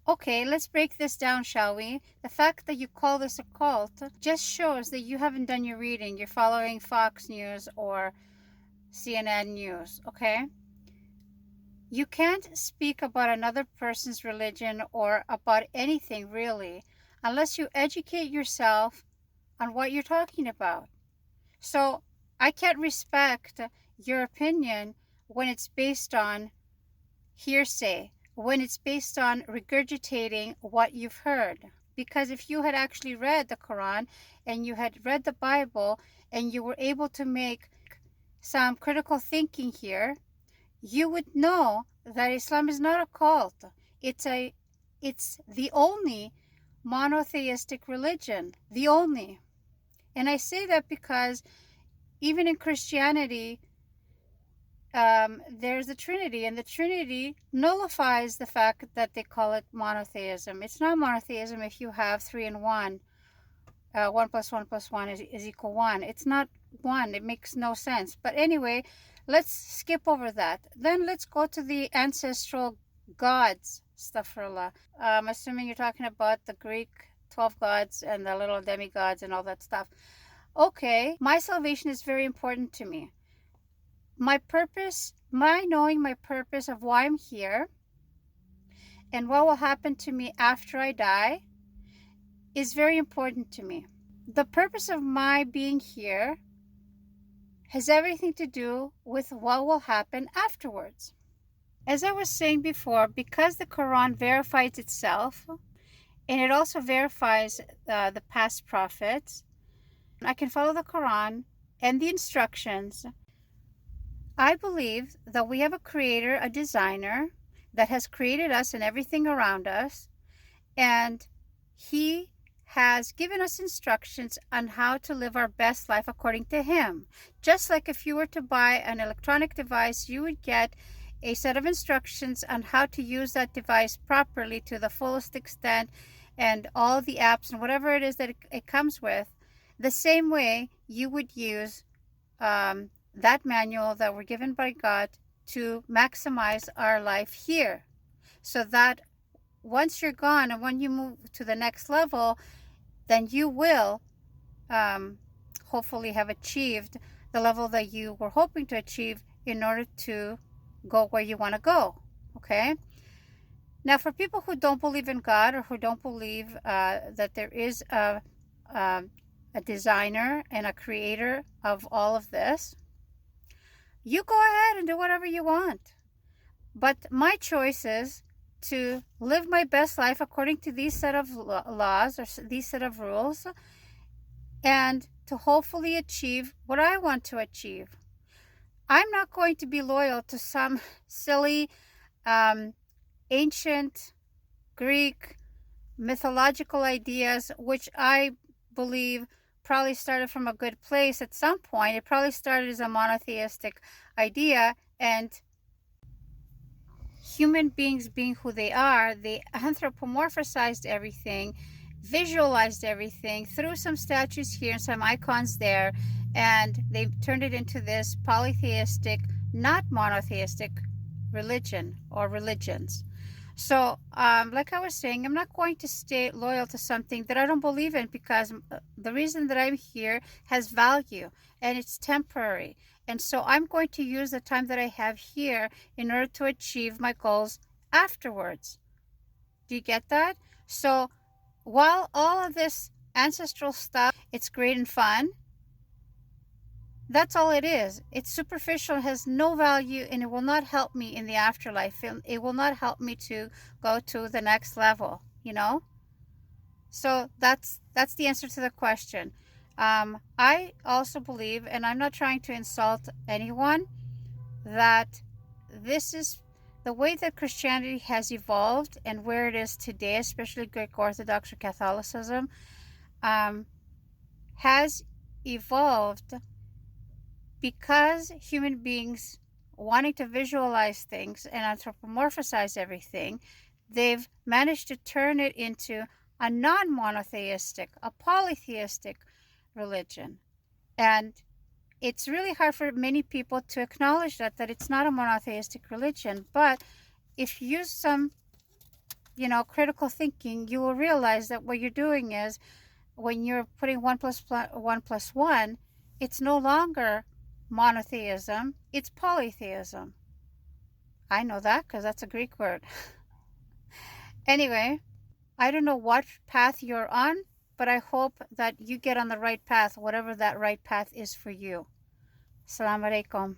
Okay, let's break this down, shall we? The fact that you call this a cult just shows that you haven't done your reading. You're following Fox News or CNN News, okay? You can't speak about another person's religion or about anything really unless you educate yourself on what you're talking about. So I can't respect your opinion when it's based on hearsay, when it's based on regurgitating what you've heard. Because if you had actually read the Quran and you had read the Bible and you were able to make some critical thinking here, you would know that Islam is not a cult. It's the only monotheistic religion, the only. And I say that because even in Christianity, there's the Trinity, and the Trinity nullifies the fact that they call it monotheism. It's not monotheism if you have three and one. 1 plus 1 plus 1 is equal 1. It's not 1. It makes no sense. But anyway, let's skip over that. Then let's go to the ancestral gods. Astaghfirullah. I'm assuming you're talking about the Greek 12 gods and the little demigods and all that stuff. Okay, my salvation is very important to me. My purpose, my knowing my purpose of why I'm here and what will happen to me after I die is very important to me. The purpose of my being here has everything to do with what will happen afterwards. As I was saying before, because the Quran verifies itself and it also verifies the past prophets, I can follow the Quran and the instructions. I believe that we have a creator, a designer that has created us and everything around us, and he has given us instructions on how to live our best life according to him. Just like if you were to buy an electronic device, you would get a set of instructions on how to use that device properly to the fullest extent and all the apps and whatever it is that it comes with. The same way you would use that manual that we're given by God to maximize our life here, so that once you're gone and when you move to the next level, then you will hopefully have achieved the level that you were hoping to achieve in order to go where you want to go. Okay? Now, for people who don't believe in God or who don't believe that there is a designer and a creator of all of this, you go ahead and do whatever you want. But my choice is to live my best life according to these set of laws or these set of rules, and to hopefully achieve what I want to achieve. I'm not going to be loyal to some silly ancient Greek mythological ideas, which I believe probably started from a good place at some point. It probably started as a monotheistic idea, and human beings being who they are, they anthropomorphized everything, visualized everything through some statues here and some icons there, and they turned it into this polytheistic, not monotheistic religion or religions. So, like I was saying, I'm not going to stay loyal to something that I don't believe in, because the reason that I'm here has value and it's temporary. And so I'm going to use the time that I have here in order to achieve my goals afterwards. Do you get that? So while all of this ancestral stuff, it's great and fun, that's all it is. It's superficial, has no value, and it will not help me in the afterlife. It will not help me to go to the next level, you know? So that's the answer to the question. I also believe, and I'm not trying to insult anyone, that this is the way that Christianity has evolved and where it is today, especially Greek Orthodox or Catholicism, has evolved because human beings wanting to visualize things and anthropomorphize everything, they've managed to turn it into a non-monotheistic, a polytheistic religion. And it's really hard for many people to acknowledge that it's not a monotheistic religion. But if you use some critical thinking, you will realize that what you're doing is, when you're putting 1 plus 1, it's no longer monotheism, it's polytheism. I know that because that's a Greek word. Anyway, I don't know what path you're on, but I hope that you get on the right path, whatever that right path is for you. Assalamu alaikum.